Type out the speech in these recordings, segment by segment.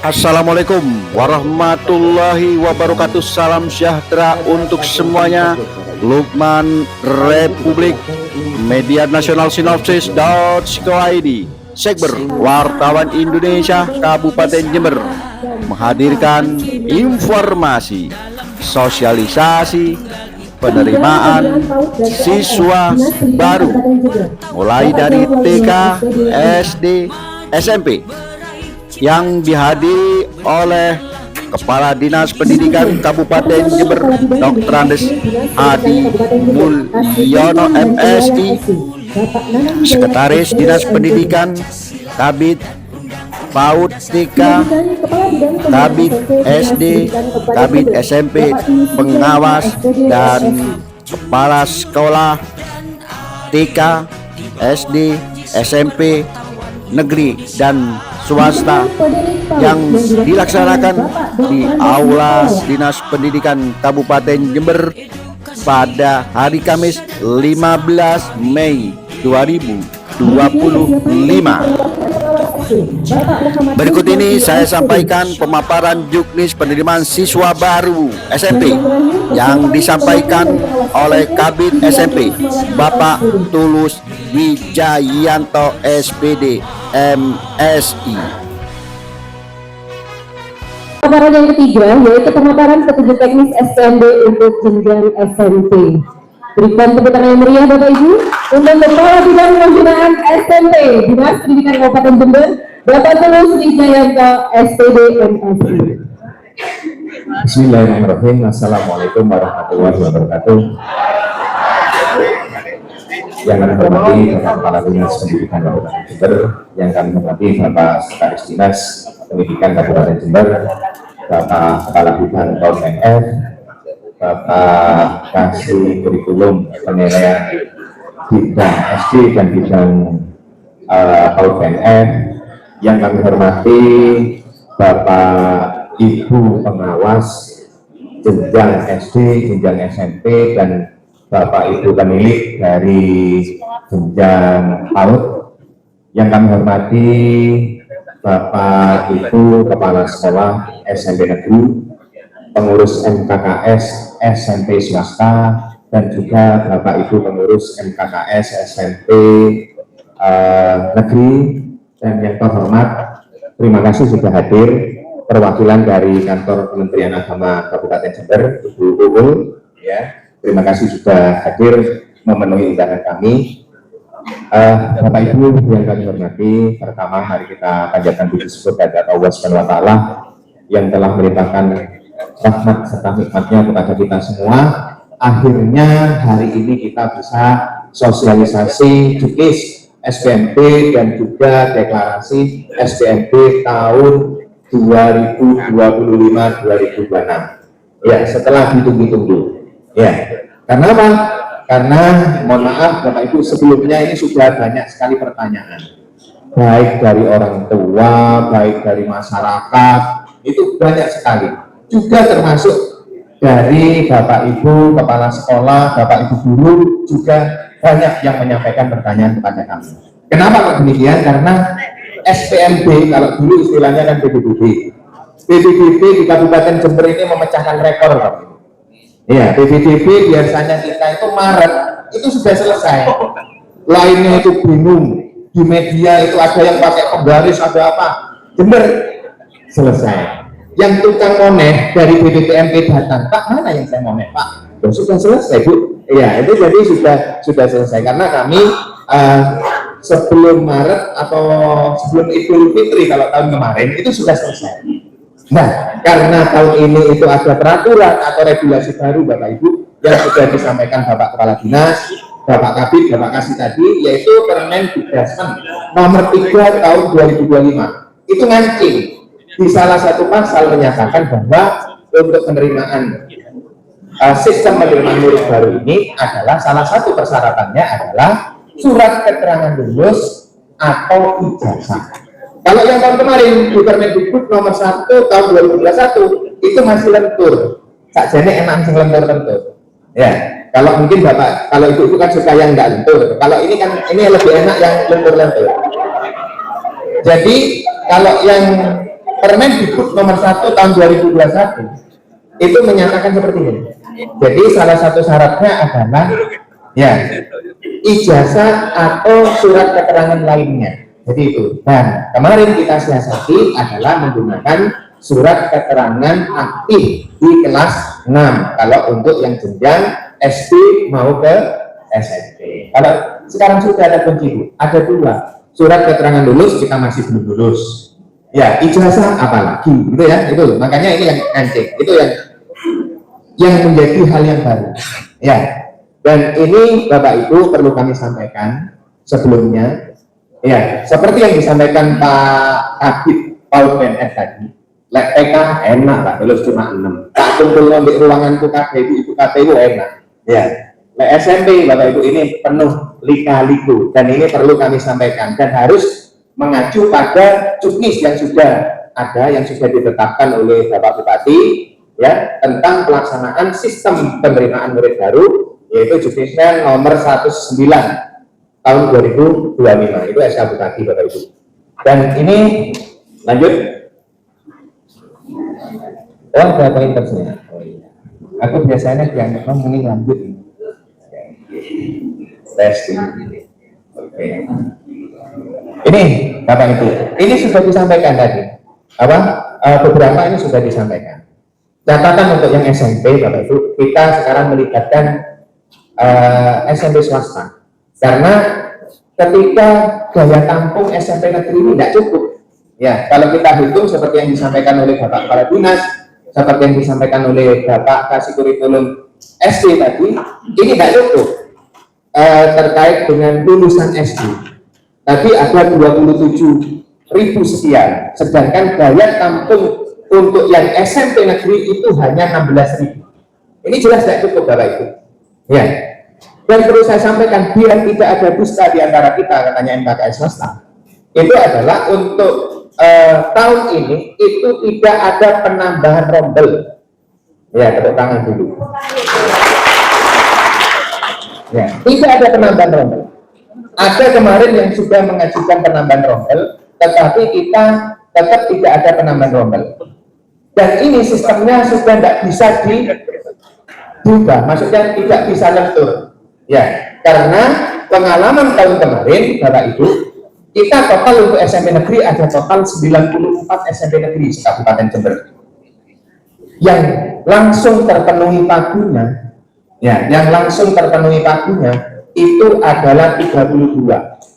Assalamualaikum warahmatullahi wabarakatuh. Salam sejahtera untuk semuanya. Lukman Republik Media Nasional Sinopsis.co.id Sekber Wartawan Indonesia Kabupaten Jember menghadirkan informasi sosialisasi penerimaan siswa baru mulai dari TK, SD, SMP yang dihadiri oleh Kepala Dinas Pendidikan Kabupaten Jember Dr. Andes Adi Mulyono MSI, Sekretaris Dinas Pendidikan, Kabid PAUD TK, Kabid SD, Kabid SMP, pengawas dan kepala sekolah TK, SD, SMP, negeri dan swasta yang dilaksanakan di Aula Dinas Pendidikan Kabupaten Jember pada hari Kamis 15 Mei 2025. Berikut ini saya sampaikan pemaparan juknis penerimaan siswa baru SMP yang disampaikan oleh Kabid SMP Bapak Tulus Wijayanto SPD MSI. Pemaparan yang ketiga yaitu pemaparan petunjuk teknis SPMB untuk jenjang SMP. Berikan tepuk tangan yang meriah Bapak Ibu untuk Kepala Bidang Pembinaan SMP Dinas Pendidikan Kabupaten Jember Bapak Tulus Wijayanto SPD MSI. Bismillahirrahmanirrahim. Assalamualaikum warahmatullahi wabarakatuh. Yang kami hormati Bapak Kepala Dinas Pendidikan Kabupaten Jember, yang kami hormati Bapak Sekretaris Dinas Pendidikan Kabupaten Jember, Bapak Kepala Bidang PAUD, Bapak Kasih Kurikulum Penilaian Bidang SD dan Bidang PAUD yang kami hormati Bapak Ibu Pengawas jenjang SD, jenjang SMP, dan Bapak Ibu pemilik dari jenjang PAUD. Yang kami hormati Bapak Ibu Kepala Sekolah SMP Negeri, pengurus MKKS SMP swasta, dan juga Bapak Ibu pengurus MKKS SMP Negeri. Dan yang terhormat, terima kasih sudah hadir perwakilan dari kantor Kementerian Agama Kabupaten Jember, Ibu Uul, ya. Terima kasih sudah hadir memenuhi undangan kami. Bapak Ibu yang kami hormati, pertama mari kita panjatkan puji syukur kepada Allah Subhanahu wa taala yang telah melimpahkan rahmat serta nikmatnya kepada kita semua. Akhirnya hari ini kita bisa sosialisasi juknis SPMB dan juga deklarasi SPMB tahun 2025-2026. Ya, setelah ditunggu-tunggu. Ya, karena apa? Karena mohon maaf Bapak Ibu, sebelumnya ini sudah banyak sekali pertanyaan, baik dari orang tua, baik dari masyarakat, itu banyak sekali. Juga termasuk dari Bapak Ibu Kepala Sekolah, Bapak Ibu Guru, juga banyak yang menyampaikan pertanyaan kepada kami. Kenapa kok demikian? Karena SPMB, kalau dulu istilahnya kan PBBB di Kabupaten Jember ini memecahkan rekor. Ya, PBBB biasanya kita itu Maret itu sudah selesai. Lainnya itu bingung, di media itu ada yang pakai penggaris, ada apa, Jember selesai. Yang tukang moneh dari BPPMP datang, Pak, mana yang saya moneh, Pak? Ya, sudah selesai, Bu. Ya, itu jadi sudah selesai karena kami sebelum Maret atau sebelum Idul Fitri kalau tahun kemarin itu sudah selesai. Nah, karena tahun ini itu ada peraturan atau regulasi baru Bapak Ibu yang sudah disampaikan Bapak Kepala Dinas, Bapak Kabid, Bapak Kasih tadi, yaitu Permendikbudrismen nomor 3 tahun 2025. Itu ngancing di salah satu pasal menyatakan bahwa untuk penerimaan sistem penerimaan murid baru ini adalah salah satu persyaratannya adalah surat keterangan lulus atau ijazah. Kalau yang tahun kemarin di Permendikbud nomor 1 tahun 2021 itu masih lentur. Sakjane enak sing lentur-lentur. Ya, kalau mungkin Bapak, kalau Ibu kan suka yang enggak lentur. Kalau ini kan ini lebih enak yang lentur-lentur. Jadi kalau yang Permendikbud nomor 1 tahun 2021 itu menyatakan seperti ini. Jadi salah satu syaratnya adalah ya ijazah atau surat keterangan lainnya. Jadi itu. Dan kemarin kita siasati adalah menggunakan surat keterangan aktif di kelas 6 kalau untuk yang jenjang SD mau ke SMP. Kalau sekarang sudah ada kunci, ada 2 surat keterangan lulus, kita masih belum lulus. Ya, ijazah apalagi, gitu ya, itu. Makanya ini yang anjing, itu yang menjadi hal yang baru. Ya, dan ini Bapak Ibu perlu kami sampaikan sebelumnya. Ya, seperti yang disampaikan Pak Kabid Paul PNS tadi. Lek TK enak lah, lulus cuma 6. Tak kumpul di ruangan ibu KPU enak. Ya, lek SMP Bapak Ibu ini penuh lika-liku, dan ini perlu kami sampaikan dan harus mengacu pada juknis yang sudah ada, yang sudah ditetapkan oleh Bapak Bupati ya tentang pelaksanaan sistem penerimaan murid baru, yaitu juknisnya nomor 19 tahun 2025. Itu SK Bupati Bapak Ibu. Dan ini lanjut. Oh, ada pointernya. Oh, iya. Aku biasanya dianggap ini lanjut. Testing. Oke. Ini Bapak Ibu, ini sudah disampaikan tadi. Beberapa ini sudah disampaikan. Catatan untuk yang SMP Bapak Ibu, kita sekarang melibatkan SMP swasta. Karena ketika gaya tampung SMP negeri ini tidak cukup. Ya, kalau kita hitung seperti yang disampaikan oleh Bapak Kepala Dinas, seperti yang disampaikan oleh Bapak Kasih Kurikulum SD tadi, ini tidak cukup terkait dengan lulusan SD. Tadi ada 27.000 sekian, sedangkan daya tampung untuk yang SMP negeri itu hanya 16.000. Ini jelas tidak cukup Bapak Ibu. Ya. Dan perlu saya sampaikan, biar tidak ada dusta di antara kita, katanya MKKS swasta, itu adalah untuk tahun ini itu tidak ada penambahan rombel. Ya, tepuk tangan dulu. Ya, tidak ada penambahan rombel. Ada kemarin yang sudah mengajukan penambahan rombel, tetapi kita tetap tidak ada penambahan rombel. Dan ini sistemnya sudah tidak bisa diubah, maksudnya tidak bisa lentur. Ya, karena pengalaman tahun kemarin, Bapak Ibu, kita total untuk SMP negeri ada total 94 SMP negeri di Kabupaten Jember. Yang langsung terpenuhi pagunya, ya, yang langsung terpenuhi pagunya itu adalah 32.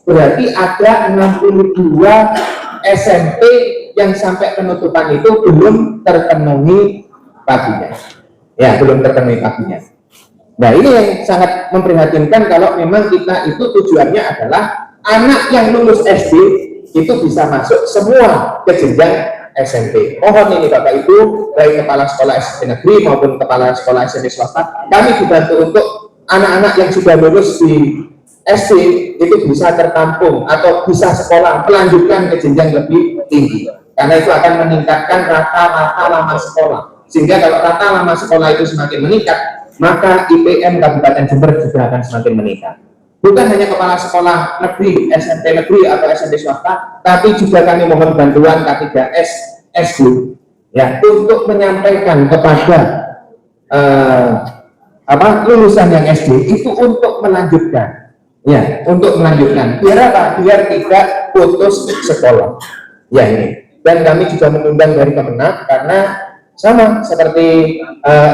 Berarti ada 62 SMP yang sampai penutupan itu belum terpenuhi pagunya. Ya, belum terpenuhi pagunya. Nah, ini yang sangat memprihatinkan kalau memang kita itu tujuannya adalah anak yang lulus SD itu bisa masuk semua ke jenjang SMP. Mohon ini Bapak Ibu, baik kepala sekolah SMP negeri maupun kepala sekolah SMP swasta, kami dibantu untuk anak-anak yang sudah lulus di SD itu bisa tertampung atau bisa sekolah melanjutkan ke jenjang lebih tinggi. Karena itu akan meningkatkan rata-rata lama sekolah. Sehingga kalau rata lama sekolah itu semakin meningkat, maka IPM Kabupaten Jember juga akan semakin meningkat. Bukan hanya kepala sekolah negeri, SMP negeri atau SMP swasta, tapi juga kami mohon bantuan K3S SD ya untuk menyampaikan kepada lulusan yang SD itu untuk melanjutkan, ya, untuk melanjutkan. Biar apa? Biar tidak putus sekolah. Ya ini. Dan kami juga mengundang dari Kemenak karena sama seperti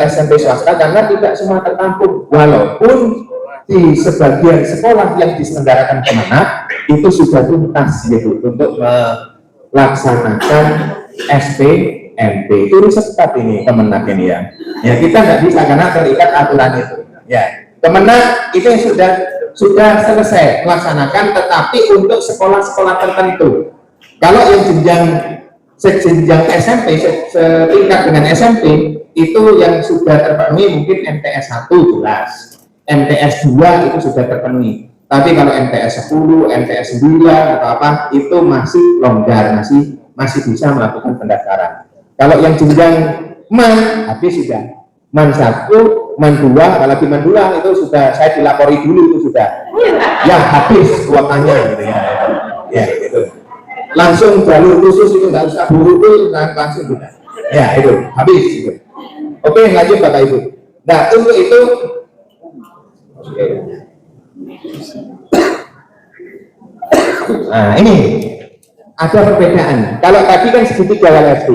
SMP swasta, karena tidak semua tertampung, walaupun di sebagian sekolah yang diselenggarakan Kemenak itu sudah tuntas gitu untuk melaksanakan SPMP. Itu riset ini Kemenak ini ya. Ya kita nggak bisa karena terikat aturan itu. Ya Kemenak itu sudah selesai melaksanakan, tetapi untuk sekolah-sekolah tertentu. Kalau yang sejenjang SMP, setingkat dengan SMP, itu yang sudah terpenuhi mungkin MTS 1 jelas, MTS 2 itu sudah terpenuhi. Tapi kalau MTS 10, MTS 9 atau apa, itu masih longgar, masih bisa melakukan pendaftaran. Kalau yang jenjang MAN, habis sudah. MAN 1, MAN 2, apalagi MAN 2 itu sudah, saya dilapori dulu itu sudah. Ya habis kuotanya gitu ya. Ya gitu. langsung jalur khusus itu nggak usah buru-buru, langsung sudah. Ya itu habis itu. Oke, lanjut Bapak Ibu. Nah untuk itu nah ini ada perbedaan. Kalau tadi kan segitiga wal SD,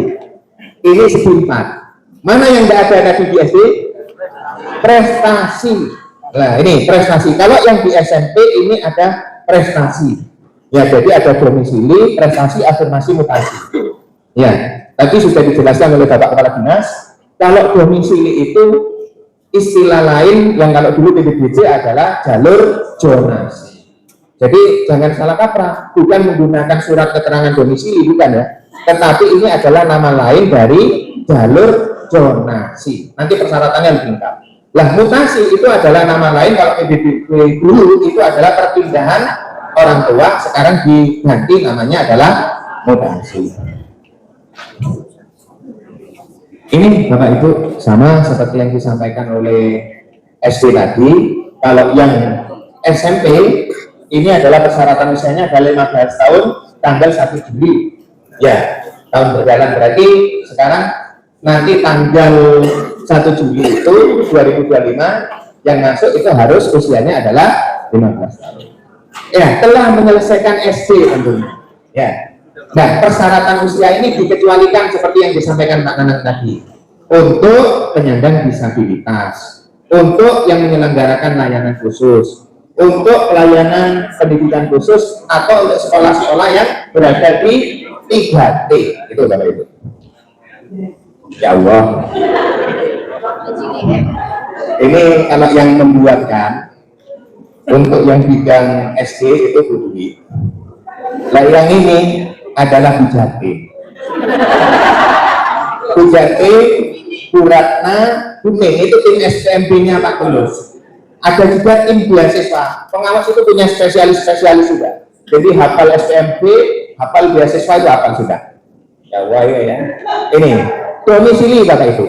ini segi 4. Mana yang tidak ada tadi di SD? Prestasi. Nah ini prestasi. Kalau yang di SMP ini ada prestasi. Ya jadi ada domisili, prestasi, afirmasi, mutasi. Ya tadi sudah dijelaskan oleh Bapak Kepala Dinas. Kalau domisili itu istilah lain yang kalau dulu PBBJ adalah jalur zonasi. Jadi jangan salah kaprah, bukan menggunakan surat keterangan domisili, bukan ya. Tetapi ini adalah nama lain dari jalur zonasi. Nanti persyaratannya lebih lengkap. Lah mutasi itu adalah nama lain kalau PBB dulu itu adalah perpindahan orang tua, sekarang diganti namanya adalah mutasi. Ini Bapak Ibu sama seperti yang disampaikan oleh SD tadi. Kalau yang SMP ini adalah persyaratan usianya adalah 15 tahun tanggal 1 Juli. Ya, tahun berjalan berarti sekarang nanti tanggal 1 Juli itu 2025 yang masuk itu harus usianya adalah 15 tahun. Ya, telah menyelesaikan SD tentunya. Ya. Nah, persyaratan usia ini dikecualikan seperti yang disampaikan Pak Nanang tadi. Untuk penyandang disabilitas, untuk yang menyelenggarakan layanan khusus, untuk pelayanan pendidikan khusus, atau untuk sekolah-sekolah yang berada di 3T. Itu Bapak Ibu. Ya Allah. Ini kalau yang membuatkan untuk yang bidang SD itu Budi. Nah yang ini adalah Bujati. Bujati, Bu Ratna, Buning itu tim SPMB-nya Pak Tulus. Ada juga tim beasiswa. Pengawas itu punya spesialis-spesialis juga. Jadi hafal SPMB, hafal beasiswa itu hafal sudah. Ya wah ya. Ini domisili Bapak Ibu.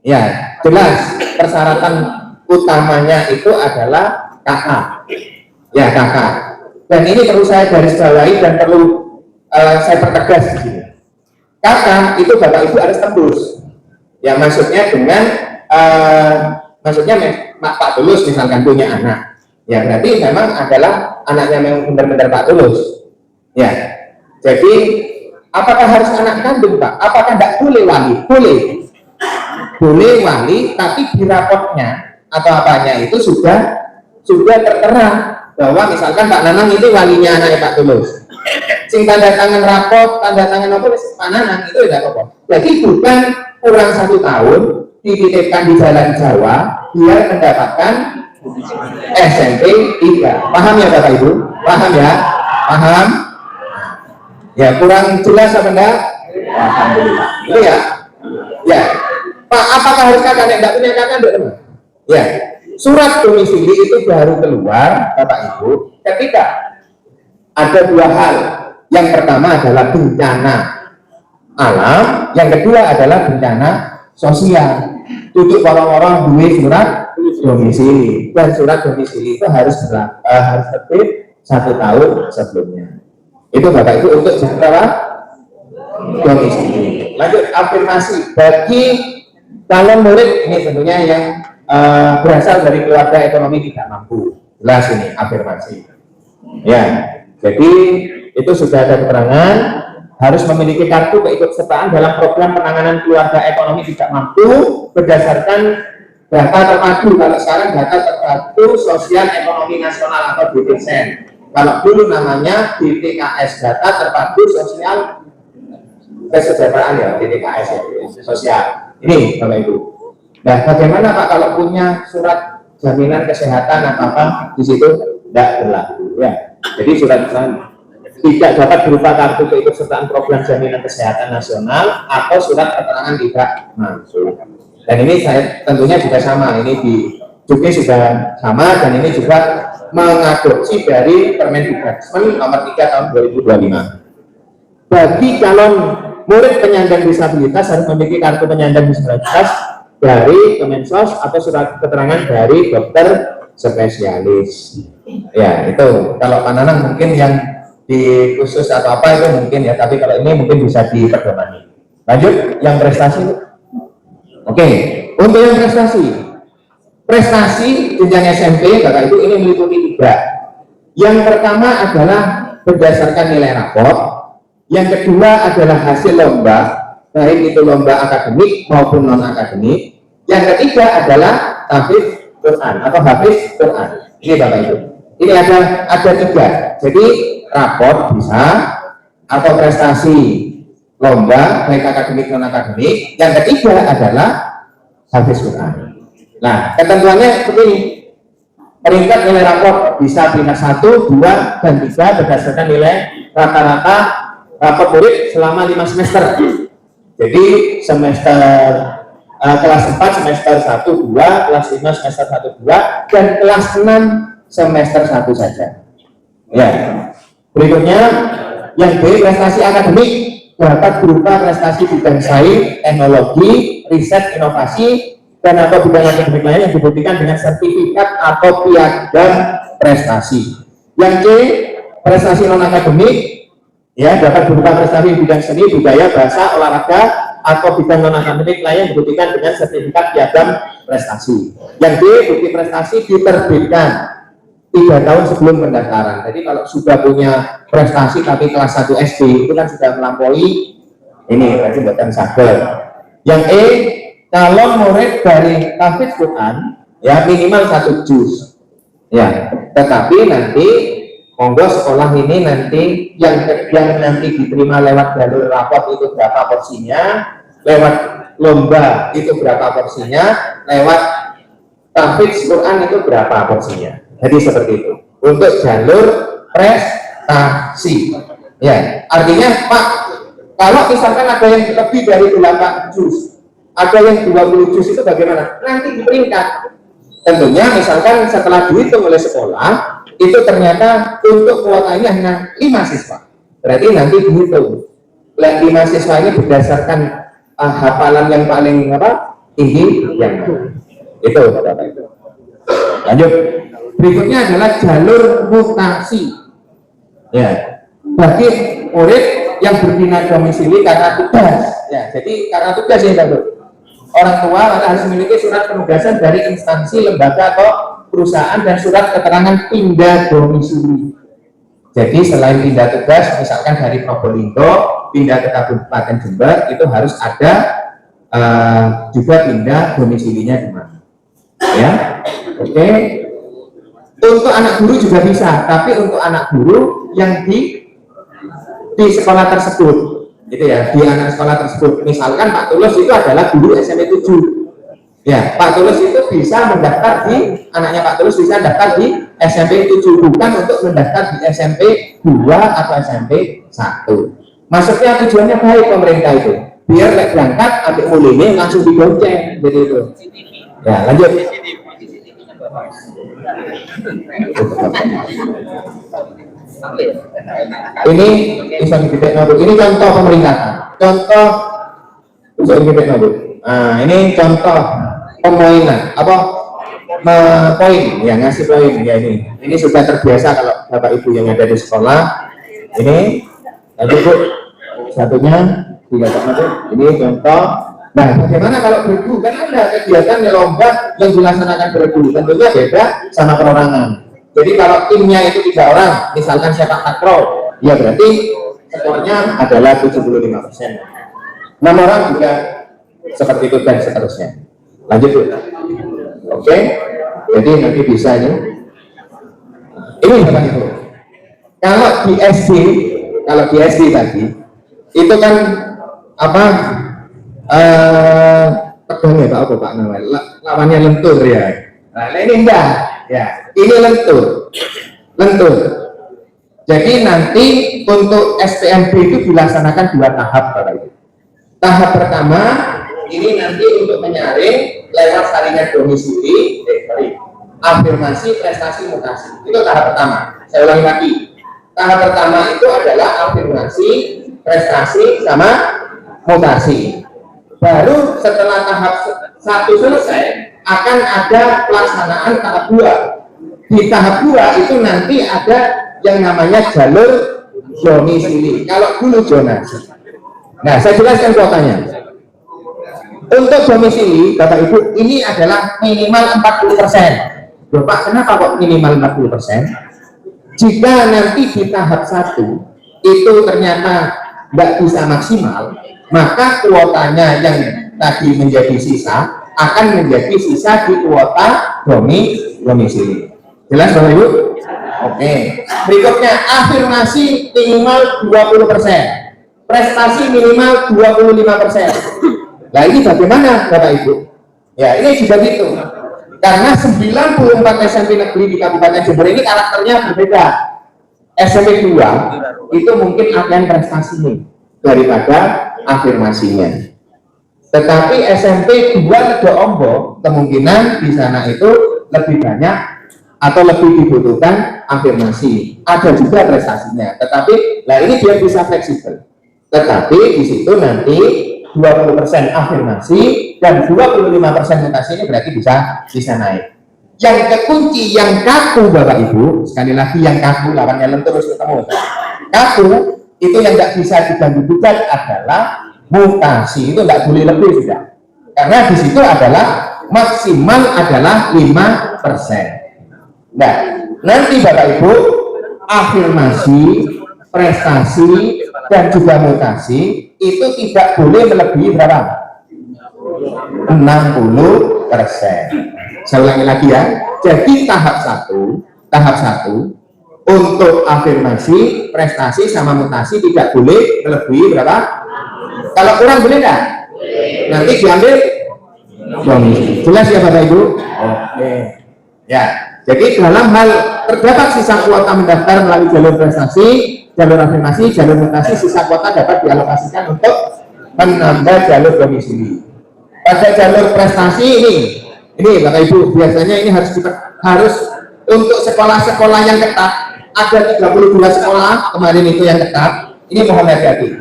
Ya jelas persyaratan utamanya itu adalah KK. Ya KK. Dan ini perlu saya garis bawahi dan perlu saya pertegas di sini. KK itu Bapak Ibu harus tembus. Ya maksudnya dengan maksudnya Pak Tulus misalkan punya anak. Ya berarti memang adalah anaknya memang benar-benar Pak Tulus. Ya. Jadi apakah harus anak kandung Pak? Apakah tidak boleh wali? Boleh. Boleh wali, tapi di rapotnya atau apanya itu sudah tertera bahwa misalkan Pak Nanang ini walinya anaknya Pak Tulus. Sing tanda tangan rapot, tanda tangan apa Pak Nanang itu tidak apa-apa. Jadi bukan kurang 1 tahun dititipkan di Jalan Jawa biar mendapatkan SMP 3. Paham ya Bapak Ibu? Paham ya? Paham? Ya kurang jelas apa enggak? Alhamdulillah. Itu ya? Ya. Pak, apakah harus kakak tidak punya kakak enggak? Ya. Surat domisili itu baru keluar Bapak Ibu ketika ada 2 hal. Yang pertama adalah bencana alam, yang kedua adalah bencana sosial. Tutup orang-orang duit surat domisili, dan surat domisili itu harus terbit 1 tahun sebelumnya. Itu Bapak Ibu untuk setelah domisili. Lanjut afirmasi bagi calon murid ini tentunya yang berasal dari keluarga ekonomi tidak mampu. Jelas ini afirmasi. Ya, jadi itu sudah ada keterangan harus memiliki kartu keikutsertaan dalam program penanganan keluarga ekonomi tidak mampu berdasarkan data terpadu. Kalau sekarang data terpadu sosial ekonomi nasional atau DTSN. Kalau dulu namanya DTKS, data terpadu sosial kesejahteraan ya, DTKS ya, sosial. Ini Bapak Ibu. Nah, bagaimana Pak kalau punya surat jaminan kesehatan atau apa di situ tidak berlaku ya. Jadi surat tidak dapat berupa kartu keikutsertaan program jaminan kesehatan nasional atau surat keterangan tidak mampu. Dan ini saya tentunya juga sama, ini di Juki sudah sama dan ini juga mengadopsi dari Permendikbud nomor 3 tahun 2025. Bagi calon murid penyandang disabilitas harus memiliki kartu penyandang disabilitas dari Kemensos atau surat keterangan dari dokter spesialis. Ya itu kalau Pak Nanang mungkin yang di khusus atau apa itu mungkin ya, tapi kalau ini mungkin bisa diperdomani. Lanjut yang prestasi. Oke, untuk yang prestasi jenjang SMP Bapak Ibu ini meliputi 3. Yang pertama adalah berdasarkan nilai rapor, yang kedua adalah hasil lomba, baik itu lomba akademik maupun non akademik, yang ketiga adalah tahfidz Quran atau hafiz Quran. Ini Bapak Ibu, ini ada 3. Jadi rapor bisa, atau prestasi lomba baik akademik non akademik, yang ketiga adalah hafiz Quran. Nah, ketentuannya seperti ini. Peringkat nilai rapor bisa peringkat 1, 2, dan 3 berdasarkan nilai rata-rata rapor murid selama 5 semester. Jadi semester kelas 4 semester 1, 2, kelas 5 semester 1, 2, dan kelas 6 semester 1 saja. Ya. Berikutnya yang B, prestasi akademik dapat berupa prestasi bidang sains, teknologi, riset, inovasi, dan atau bidang akademik lain yang dibuktikan dengan sertifikat atau piagam prestasi. Yang C, prestasi non akademik ya dapat berupa prestasi bidang seni, budaya, bahasa, olahraga, atau bidang non akademik lain yang dibuktikan dengan sertifikat piagam prestasi. Yang D, bukti prestasi diterbitkan 3 tahun sebelum pendaftaran. Jadi kalau sudah punya prestasi tapi kelas 1 SD itu kan sudah melampaui ini, berarti buatan sabar. Yang E, kalau murid dari tahfidz Quran ya minimal 1 juz ya, tetapi nanti monggo sekolah ini nanti yang nanti diterima lewat jalur rapor itu berapa porsinya, lewat lomba itu berapa porsinya, lewat tahfidz Quran itu berapa porsinya. Jadi seperti itu untuk jalur prestasi ya. Artinya Pak, kalau misalkan ada yang lebih dari 8 juz, ada yang 20 juz, itu bagaimana? Nanti diperingkat. Tentunya misalkan setelah dihitung oleh sekolah, itu ternyata untuk kuotanya hanya 5 siswa. Berarti nanti dihitung 5 siswa ini berdasarkan hafalan yang paling tinggi yang mana. Itu Bapak Ibu. Lanjut. Berikutnya adalah jalur mutasi. Ya. Bagi murid yang berpindah domisili karena tugas. Ya, jadi karena tugas ini Bapak. Orang tua harus memiliki surat penugasan dari instansi, lembaga atau perusahaan dan surat keterangan pindah domisili. Jadi selain pindah tugas, misalkan dari Probolinggo pindah ke Kabupaten Jember, itu harus ada juga pindah domisilinya di mana. Ya, oke. Untuk anak guru juga bisa, tapi untuk anak guru yang di sekolah tersebut. Gitu ya, di anak sekolah tersebut. Misalkan Pak Tulus itu adalah guru SMP 7. Ya, Pak Tulus itu bisa mendaftar di, anaknya Pak Tulus bisa mendaftar di SMP 7, bukan untuk mendaftar di SMP 2 atau SMP 1. Maksudnya tujuannya baik pemerintah itu. Biar berangkat ambil mulainya langsung digonceng, jadi itu. Ya, lanjut. Ini bisa kita nabut. Ini contoh pemerintahan. Contoh bisa kita nabut. Nah, ini contoh pemoinan apa? Poin ya, ngasih poin ya ini. Ini sudah terbiasa kalau Bapak Ibu yang ada di sekolah. Ini lanjut Bu. Satunya tidak nabut. Ini contoh. Nah, bagaimana kalau bergu? Kan ada kegiatan lomba yang dilaksanakan bergu. Tentunya beda sama perorangan. Jadi kalau timnya itu 3 orang, misalkan sepak takraw, ya berarti skornya adalah 75%. 6 orang juga seperti itu dan seterusnya. Lanjut Bu. Oke. Jadi nanti bisa ini. Ini Bapak Ibu. Kalau di SD tadi, itu kan apa? Tegang ya Pak namanya. Lawannya lentur ya. Nah ini enggak. Ya, ini lentur. Jadi nanti untuk SPMB itu dilaksanakan 2 tahap Bapak Ibu. Tahap pertama ini nanti untuk menyaring lewat saringan domisili, afirmasi, prestasi, mutasi. Itu tahap pertama. Saya ulangi lagi. Tahap pertama itu adalah afirmasi, prestasi, sama mutasi. Baru setelah tahap 1 selesai, akan ada pelaksanaan tahap 2. Di tahap 2 itu nanti ada yang namanya jalur domisili. Kalau dulu zonasi. Nah, saya jelaskan kuotanya. Untuk domisili, Bapak Ibu, ini adalah minimal 40%. Bapak, kenapa kok minimal 40%? Jika nanti di tahap 1 itu ternyata tidak bisa maksimal, maka kuotanya yang tadi menjadi sisa akan menjadi sisa di kuota domisili. Jelas Bapak Ibu? Oke. Berikutnya, afirmasi minimal 20%, prestasi minimal 25%. Nah, ini bagaimana Bapak Ibu? Ya, ini juga gitu. Karena 94 SMP negeri di Kabupaten Jember ini karakternya berbeda. SMP 2 itu mungkin akan prestasinya daripada afirmasinya. Tetapi SMP 2 Ledo Ombo kemungkinan di sana itu lebih banyak atau lebih dibutuhkan afirmasi. Ada juga prestasinya. Tetapi, nah ini dia bisa fleksibel. Tetapi di situ nanti 20% afirmasi dan 25% mutasi ini berarti bisa naik. Yang kekunci, yang kaku Bapak Ibu, sekali lagi yang kaku, lawannya lentur terus ketemu. Kaku itu yang tidak bisa diganggu gugat adalah mutasi, itu tidak boleh lebih sudah. Karena di situ adalah maksimal adalah 5%. Nah, nanti Bapak Ibu afirmasi, prestasi dan juga mutasi itu tidak boleh melebihi berapa? 60%. Saya ulangi lagi ya. Jadi tahap 1 untuk afirmasi, prestasi sama mutasi tidak boleh melebihi berapa? Kalau kurang boleh enggak? Nanti diambil domisili. Jelas ya Bapak Ibu? Oke. Ya. Jadi dalam hal terdapat sisa kuota mendaftar melalui jalur prestasi, jalur afirmasi, jalur mutasi, sisa kuota dapat dialokasikan untuk menambah jalur domisili. Pada jalur prestasi ini Bapak Ibu, biasanya ini harus untuk sekolah-sekolah yang ketat, ada 32 sekolah kemarin itu yang ketat, ini mohon hati-hati.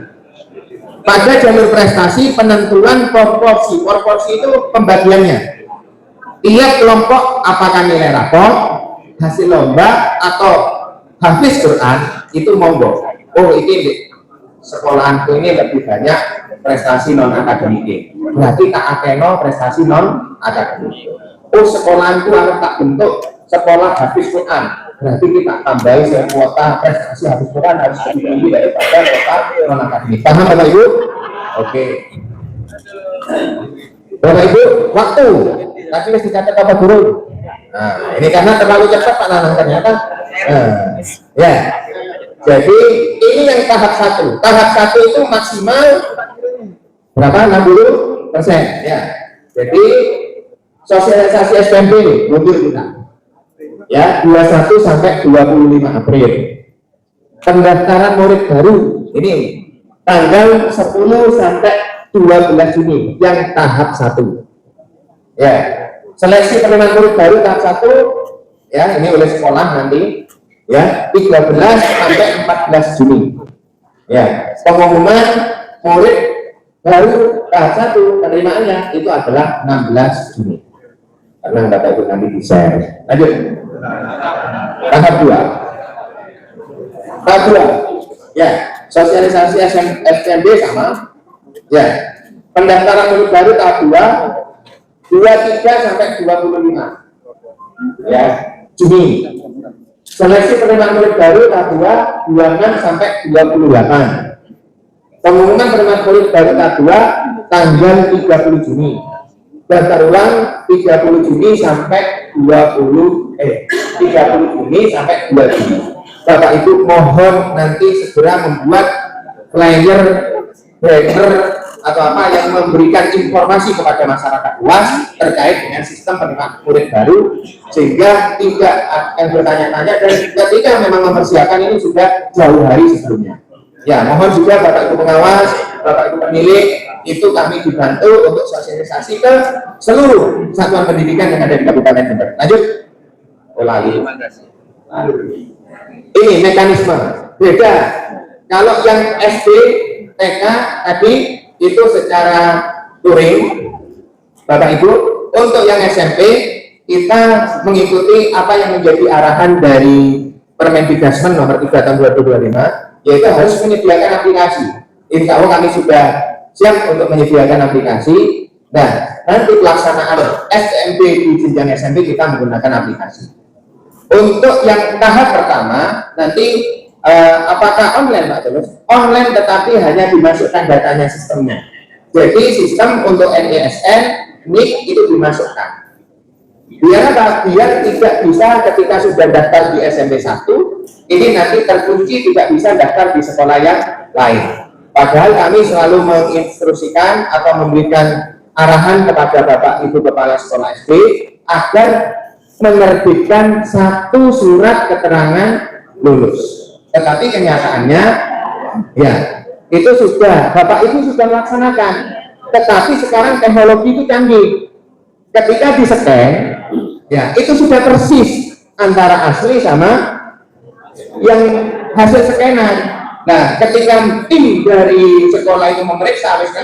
Pada jalur prestasi penentuan proporsi itu pembagiannya. Tiap kelompok apakah nilai rapor, hasil lomba atau hafiz Quran itu monggo. Oh ini sekolahanku ini lebih banyak prestasi non akademik. Berarti tak akeno prestasi non akademik. Oh sekolahanku harus tak bentuk sekolah hafiz Quran. Berarti kita tambahi kuota prestasi hafiz Quran harus lebih tinggi daripada kuota non akademik. Paham Bapak Ibu? Oke. Bapak Ibu, waktu. Tapi mesti dicatat apa guru? Nah, ini karena terlalu cepat Pak Nanang ternyata. Ya. Jadi ini yang tahap 1. Tahap 1 itu maksimal berapa? 60%. Ya. Jadi sosialisasi SMP mundur kita. Ya, 21 sampai 25 April. Pendaftaran murid baru ini tanggal 10 sampai 12 Juni yang tahap 1. Ya, seleksi penerimaan murid baru tahap 1 ya, ini oleh sekolah nanti ya 13 sampai 14 Juni. Ya, pengumuman murid baru tahap 1 penerimaannya itu adalah 16 Juni. Karena Bapak Ibu nanti bisa. Lanjut. Tahap 2. Tahap 2. Ya, sosialisasi SMB sama. Ya, pendaftaran murid baru tahap 2 23 sampai 25 ya Juni. Seleksi penerimaan murid baru tahap 2 26 sampai 28. Pengumuman penerimaan murid baru tahap 2 tanggal 30 Juni. Daftar ulang 30 Juni sampai 30 Juni sampai 2 Juni. Bapak Ibu mohon nanti segera membuat flyer, banner atau apa yang memberikan informasi kepada masyarakat luas terkait dengan sistem penerimaan murid baru sehingga tidak akan bertanya-tanya dan ketika memang mempersiapkan ini sudah jauh hari sebelumnya. Ya, mohon juga Bapak Ibu pengawas, Bapak Ibu pemilik itu kami dibantu untuk sosialisasi ke seluruh satuan pendidikan yang ada di Kabupaten Jember. Lanjut. Ini mekanisme beda. Kalau yang SD, TK tadi itu secara touring Bapak Ibu. Untuk yang SMP kita mengikuti apa yang menjadi arahan dari Permendikbud nomor 3 tahun 2025 yaitu harus menyediakan aplikasi. Insya Allah kami sudah siap untuk menyediakan aplikasi. Nah, nanti pelaksanaan SMP di jenjang SMP kita menggunakan aplikasi. Untuk yang tahap pertama nanti apakah online Pak Tulus? Online, tetapi hanya dimasukkan datanya sistemnya. Jadi sistem untuk NISN, NIK itu dimasukkan. Biar apa? Biar tidak bisa ketika sudah daftar di SMP 1, ini nanti terkunci tidak bisa daftar di sekolah yang lain. Padahal kami selalu menginstruksikan atau memberikan arahan kepada Bapak Ibu Kepala Sekolah SD agar menerbitkan satu surat keterangan lulus. Tetapi kenyataannya, ya itu sudah Bapak Ibu sudah melaksanakan. Tetapi sekarang teknologi itu canggih. Ketika di-scan, ya itu sudah persis antara asli sama yang hasil scanan. Nah, ketika tim dari sekolah itu memeriksa, wis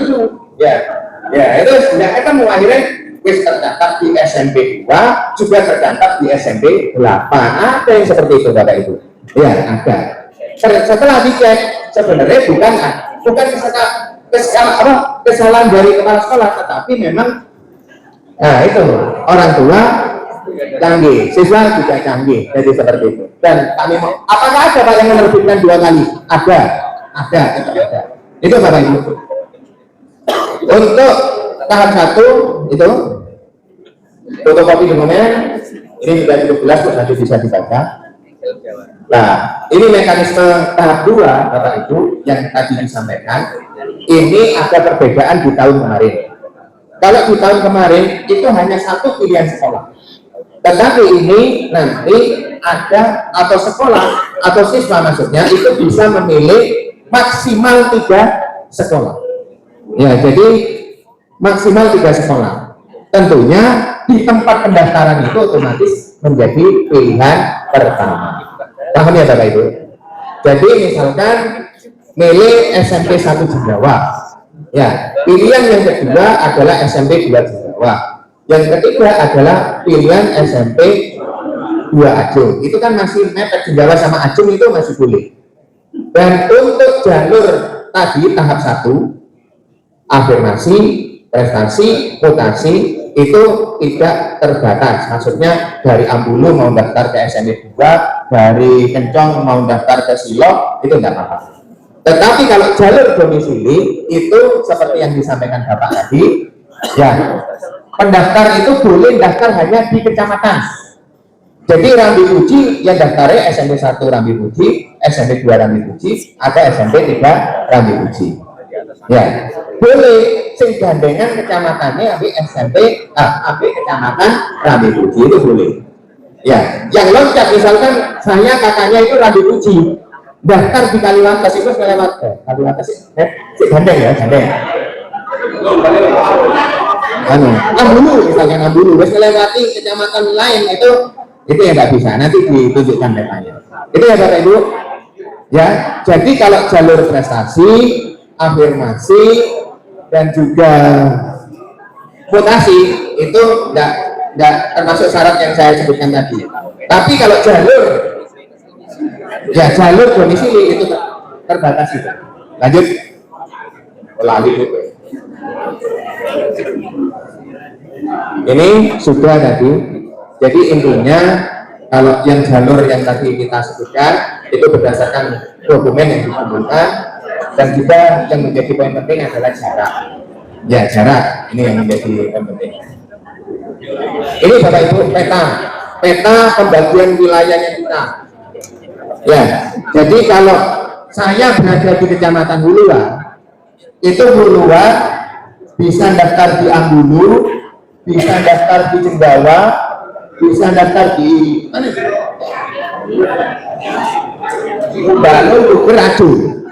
ya itu sudah ketemu akhirnya wis tercatat di SMP 2, juga tercatat di SMP 8. Ada yang seperti itu Bapak Ibu. Ya, ada. Setelah dicek sebenarnya bukan kesalahan dari kepala sekolah, tetapi memang itu orang tua canggih, siswa juga canggih, jadi seperti itu. Dan kami apakah ada Pak yang menerbitkan 2 kali? Ada. Itu Bapak Ibu. Untuk tahap 1 itu fotokopi dokumen ini sudah cukup jelas, nanti bisa dibaca. Nah, ini mekanisme tahap 2 Bapak Ibu yang tadi disampaikan. Ini ada perbedaan di tahun kemarin. Kalau di tahun kemarin itu hanya satu pilihan sekolah. Tetapi ini nanti ada atau sekolah atau siswa maksudnya itu bisa memilih maksimal 3 sekolah. Ya, jadi maksimal 3 sekolah. Tentunya di tempat pendaftaran itu otomatis menjadi pilihan pertama. Paham ya Bapak Ibu? Jadi misalkan milih SMP 1 Jendawa. Ya, pilihan yang kedua adalah SMP 2 Jendawa. Yang ketiga adalah pilihan SMP 2 Ajung. Itu kan masih mepet, Jendawa sama Ajung itu masih boleh. Dan untuk jalur tadi tahap 1, afirmasi, prestasi, mutasi itu tidak terbatas. Maksudnya dari Ambulu mau daftar ke SMP 2, dari Kencong mau daftar ke Silo, itu tidak apa-apa. Tetapi kalau jalur domisili itu seperti yang disampaikan Bapak tadi, ya pendaftar itu boleh daftar hanya di kecamatan. Jadi Rambi Puji yang daftarnya SMP 1 Rambi Puji, SMP 2 Rambi Puji, ada SMP 3 Rambi Puji. Ya, boleh sing gandengan kecamatannya SMP kecamatan Rambi Puji itu boleh. Ya, yang loncat misalkan saya kakaknya itu Rambi Puji, daftar di Kaliwates itu lewat Kaliwates si gandeng ya, gandeng. Ambulu misalkan Ambulu, wes melewati kecamatan lain itu yang nggak bisa, nanti ditunjukkan petanya. Itu ya Bapak Ibu. Ya, jadi kalau jalur prestasi, afirmasi dan juga mutasi itu enggak termasuk syarat yang saya sebutkan tadi. Tapi kalau jalur domisili itu terbatas itu. Lanjut. Lali itu. Ini sudah tadi. Jadi intinya kalau yang jalur yang tadi kita sebutkan itu berdasarkan dokumen yang dikumpulkan, dan juga yang menjadi poin penting adalah jarak. Ya, jarak ini yang menjadi poin penting. Ini Bapak Ibu peta pembagian wilayahnya kita. Ya, jadi kalau saya berada di Kecamatan Huluan, itu Huluan bisa daftar di Ambulu, bisa daftar di Jendawa, bisa daftar di mana? Baru Luger Ajung.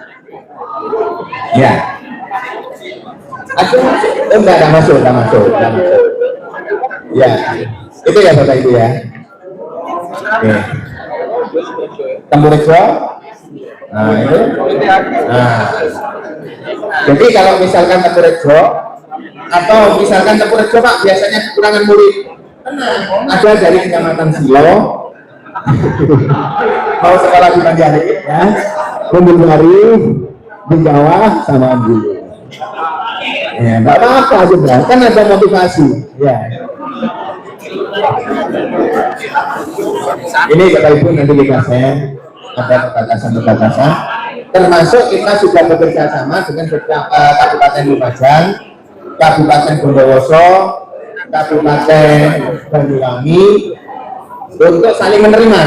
Ya. Ajung enggak masuk. Ya. Itu ya Bapak Ibu ya. Oke. Tempurejo. Nah, itu. Nah. Jadi kalau misalkan Tempurejo atau misalkan Tempurejo Pak biasanya kekurangan murid. Ada dari Kecamatan Silo mau sekolah di Banjarnegara ya. Memberi di bawah sama dulu. Ya, nggak apa-apa sudah, kan ada motivasi. Ya. Ini Bapak Ibu nanti kita share ada pembatasan, termasuk kita sudah bekerja sama dengan beberapa Kabupaten Lumajang, Kabupaten Bondowoso, Kabupaten Banyuwangi untuk saling menerima.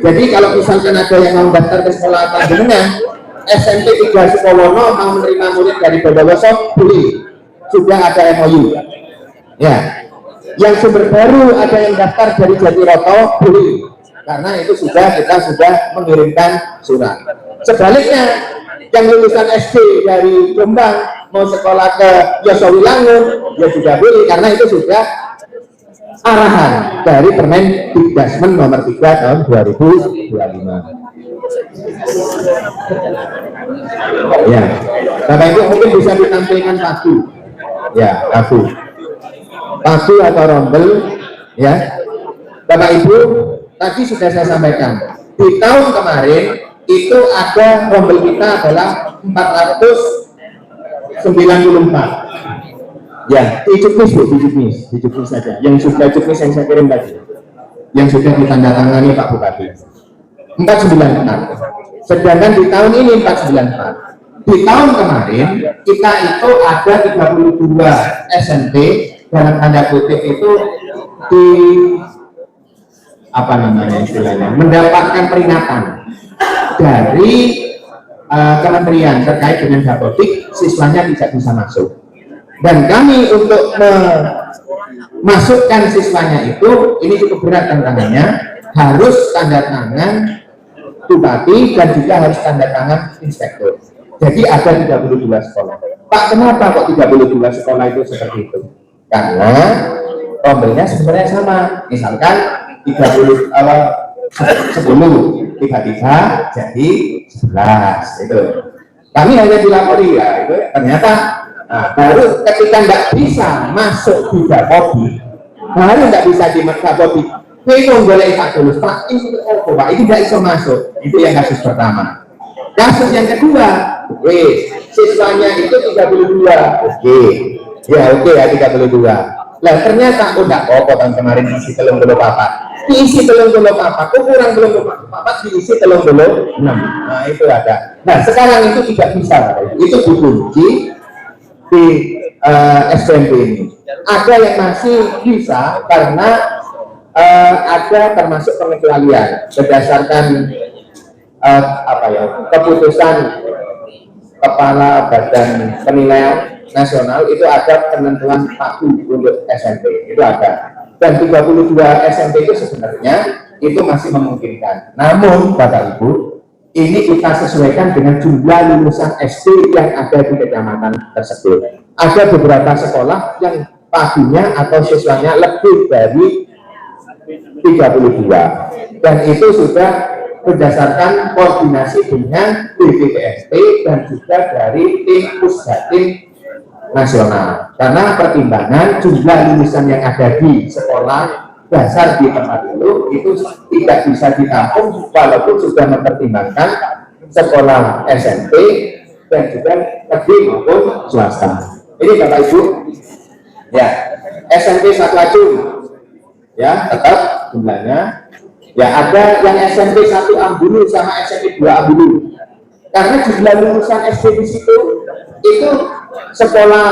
Jadi kalau misalkan ada yang mau daftar ke sekolah panjenengan, SMP 3 Sukowono mau menerima murid dari Bondowoso, boleh. Sudah ada MOU. Ya. Yang sumber baru ada yang daftar dari Jatiroto, boleh. Karena itu kita sudah mengirimkan surat. Sebaliknya, yang lulusan SD dari Jombang mau sekolah ke Yosowilangun, ya juga boleh. Karena itu sudah arahan dari Permen Dikdasmen nomor 3 tahun 2025. Ya, Bapak Ibu mungkin bisa ditampilkan pagu. Ya, pagu atau rombel. Ya, Bapak Ibu tadi sudah saya sampaikan. Di tahun kemarin itu ada rombel kita adalah 494. Ya, di juknis saja. Yang sudah juknis yang saya kirim tadi, yang sudah ditandatangani Pak Bupati, 494. Sedangkan di tahun ini 494. Di tahun kemarin kita itu ada 32 SMP dalam tanda kutip itu di apa namanya istilahnya mendapatkan peringatan dari kementerian terkait dengan dapodik, siswanya tidak bisa masuk. Dan kami untuk memasukkan siswanya itu, ini cukup berat tantangannya, harus tanda tangan bupati dan juga harus tanda tangan inspektur. Jadi ada 32 sekolah. Pak, kenapa kok 32 sekolah itu seperti itu? Karena rombelnya sebenarnya sama. Misalkan 30 10 tiba-tiba jadi 11 itu. Kami hanya dilapori ya itu ternyata. Nah, baru ketika nggak bisa masuk di Dapodik, baru nggak bisa di Dapodik, itu boleh Pak Tulus, Pak ini Pak ini nggak bisa masuk. Itu yang kasus pertama. Kasus yang kedua, siswanya itu 32, oke ya 32. Lah ternyata udah tahun kemarin isi telung belum apa, diisi telung belum apa, kurang belum apa, diisi telung belum 6. Nah itu ada. Nah sekarang itu tidak bisa, itu dikunci di SMP ini. Ada yang masih bisa karena ada termasuk pengecualian berdasarkan keputusan Kepala Badan Penilaian Nasional itu ada penentuan pagu untuk SMP itu ada, dan 32 SMP itu sebenarnya itu masih memungkinkan. Namun Bapak Ibu, ini kita sesuaikan dengan jumlah lulusan SD yang ada di kecamatan tersebut. Ada beberapa sekolah yang pagunya atau siswanya lebih dari 32, dan itu sudah berdasarkan koordinasi dengan BPPST dan juga dari tim Pusdatin Nasional. Karena pertimbangan jumlah lulusan yang ada di sekolah dasar di tempat itu tidak bisa ditampung walaupun sudah mempertimbangkan sekolah SMP dan juga negeri maupun swasta. Ini Bapak Ibu, ya SMP 1 Acung, ya tetap jumlahnya. Ya ada yang SMP 1 Ambulu sama SMP 2 Ambulu. Karena jumlah lulusan SD di situ itu sekolah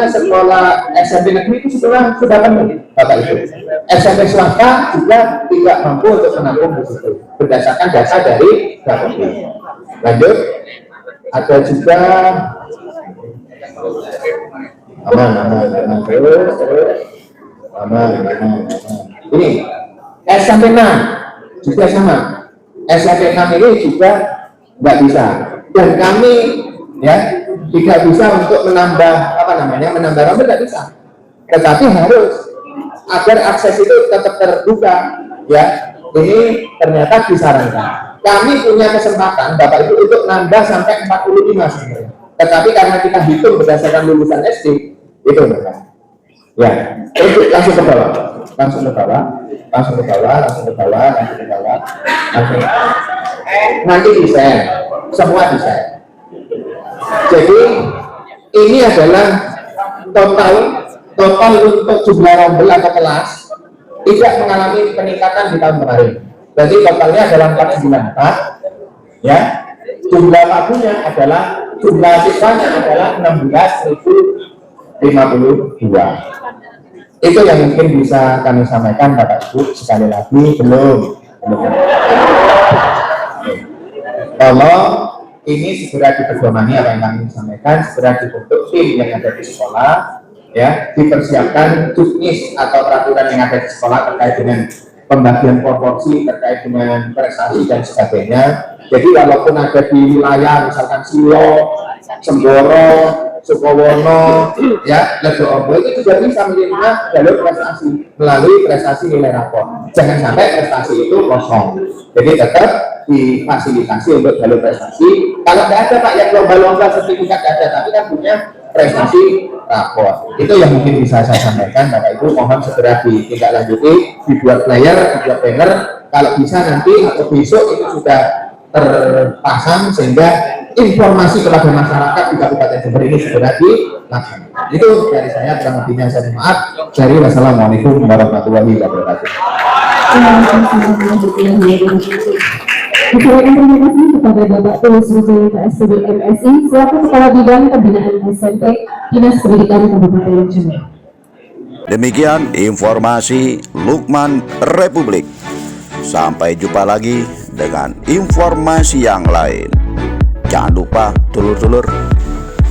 sekolah SMP negeri itu sudah penuh Bapak Ibu. SMP swasta juga tidak mampu untuk menampung di situ berdasarkan data dari Dapodik. Lanjut, ada juga aman. Ini SMP 6 juga sama. SMP 6 ini juga nggak bisa, dan kami ya tidak bisa untuk menambah menambah rombel, tidak bisa. Tetapi harus agar akses itu tetap terbuka ya. Ini ternyata disarankan. Kami punya kesempatan Bapak Ibu untuk nambah sampai 45 sebenarnya. Tetapi karena kita hitung berdasarkan lulusan SD itu enggak. Ya, langsung ke bawah. Nanti desain. semua bisa. Jadi ini adalah total untuk jumlah rombel atau kelas tidak mengalami peningkatan di tahun kemarin. Jadi totalnya adalah 494, ya. Jumlah pagunya adalah, jumlah siswanya adalah 16.052. Itu yang mungkin bisa kami sampaikan Bapak Ibu. Sekali lagi belum. Tolong ini segera dipedomani apa yang kami sampaikan, segera dibentuk tim yang ada di sekolah, ya, dipersiapkan juknis atau peraturan yang ada di sekolah terkait dengan pembagian proporsi, terkait dengan prestasi dan sebagainya. Jadi walaupun ada di wilayah misalkan Silo, Semboro, Sukowono, ya, Legoombo, itu juga bisa menerima jalur prestasi melalui prestasi nilai rapor. Jangan sampai prestasi itu kosong. Jadi tetap difasilitasi untuk jalur prestasi. Kalau tidak ada Pak yang lomba-lomba sertifikat ada, tapi kan punya prestasi rapor. Itu yang mungkin bisa saya sampaikan Bapak Ibu. Mohon segera ditindaklanjuti, dibuat flyer, dibuat banner. Kalau bisa nanti atau besok itu sudah terpasang sehingga informasi kepada masyarakat di Kabupaten Jember ini segera dilaksanakan. Itu dari saya, kurang lebihnya saya maaf. Dari wassalamualaikum warahmatullahi wabarakatuh. Terima kasih kepada Bapak Tulus Wijaya KSD MSI selaku Kepala Bidang Pembinaan SMP Dinas Pendidikan Kabupaten Jember. Demikian informasi Lukman Republik. Sampai jumpa lagi dengan informasi yang lain. Jangan lupa dulur-dulur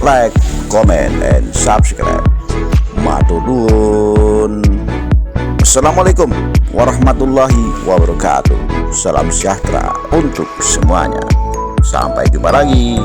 like, comment, and subscribe. Matur nuwun. Assalamualaikum warahmatullahi wabarakatuh. Salam sejahtera untuk semuanya. Sampai jumpa lagi.